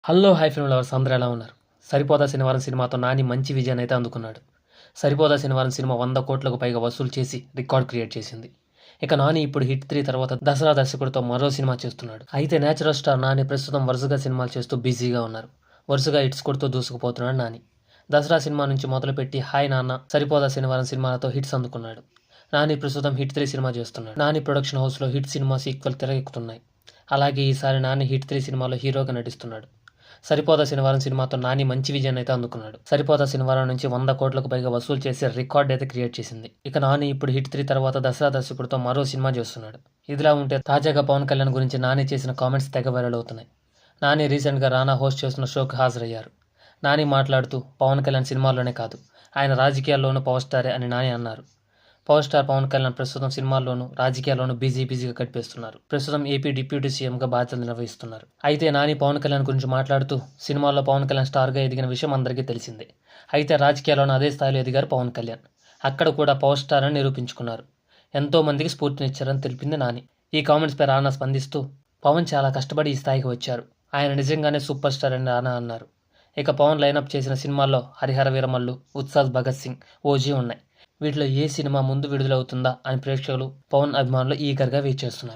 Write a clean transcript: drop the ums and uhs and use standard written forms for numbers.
Hello hi film lovers అందరూ ఎలా ఉన్నారు? సరిపోదా శనివారం సినిమాతో నాని మంచి విజయాన్ని అయితే అందుకున్నాడు. సరిపోదా శనివారం సినిమా 100 కోట్లకు పైగా వసూలు చేసి రికార్డ్ క్రియేట్ చేసింది. ఇక నాని ఇప్పుడు హిట్ 3 తర్వాత దసరా దర్శకుడితో మరో సినిమా చేస్తున్నాడు. అయితే నేచురల్ స్టార్ నాని ప్రస్తుతం వరుసగా సినిమాలు చేస్తూ బిజీగా ఉన్నారు. వరుసగా హిట్స్ కొడుతూ దూసుకుపోతున్నాడు నాని. దసరా సినిమా నుంచి మొదలుపెట్టి హాయ్ నాన్న, సరిపోదా శనివారం సినిమాలతో హిట్స్ అందుకున్నాడు. నాని ప్రస్తుతం హిట్ 3 సినిమా చేస్తున్నాడు. నాని ప్రొడక్షన్ హౌస్లో హిట్ సినిమా సీక్వెల్ తెరకెక్కుతున్నాయి. అలాగే ఈసారి నాని హిట్ 3 సినిమాలో హీరోగా నటిస్తున్నాడు. సరిపోదా శనివారం సినిమాతో నాని మంచి విజయాన్ని అయితే అందుకున్నాడు. సరిపోదా శనివారం నుంచి 100 కోట్లకు పైగా వసూలు చేసి రికార్డ్ అయితే క్రియేట్ చేసింది. ఇక నాని ఇప్పుడు హిట్ 3 తర్వాత దసరా దర్శకుడితో మరో సినిమా చేస్తున్నాడు. ఇదిలా ఉంటే తాజాగా పవన్ కళ్యాణ్ గురించి నాని చేసిన కామెంట్స్ తెగ వైరల్ అవుతున్నాయి. నాని రీసెంట్గా రానా హోస్ట్ చేస్తున్న షోకి హాజరయ్యారు. నాని మాట్లాడుతూ పవన్ కళ్యాణ్ సినిమాల్లోనే కాదు, ఆయన రాజకీయాల్లోనూ పవర్ స్టారే అని నాని అన్నారు. పవర్ స్టార్ పవన్ కళ్యాణ్ ప్రస్తుతం సినిమాల్లోనూ రాజకీయాల్లోనూ బిజీగా గడిపేస్తున్నారు. ప్రస్తుతం ఏపీ డిప్యూటీ సీఎంగా బాధ్యతలు నిర్వహిస్తున్నారు. అయితే నాని పవన్ కళ్యాణ్ గురించి మాట్లాడుతూ సినిమాల్లో పవన్ కళ్యాణ్ స్టార్గా ఎదిగిన విషయం అందరికీ తెలిసిందే. అయితే రాజకీయాల్లోనూ అదే స్థాయిలో ఎదిగారు పవన్ కళ్యాణ్. అక్కడ కూడా పవర్ స్టార్ అని నిరూపించుకున్నారు. ఎంతో మందికి స్ఫూర్తినిచ్చారని తెలిపింది నాని. ఈ కామెంట్స్పై రానా స్పందిస్తూ పవన్ చాలా కష్టపడి ఈ స్థాయికి వచ్చారు. ఆయన నిజంగానే సూపర్ స్టార్ అని రానా అన్నారు. ఇక పవన్ లైనప్ చేసిన సినిమాల్లో హరిహర వీరమల్లు, ఉత్సాద్ భగత్ సింగ్, ఓజీ ఉన్నాయి. వీటిలో ఏ సినిమా ముందు విడుదలవుతుందా అని ప్రేక్షకులు, పవన్ అభిమానులు ఈగర్గా వెయిట్ చేస్తున్నారు.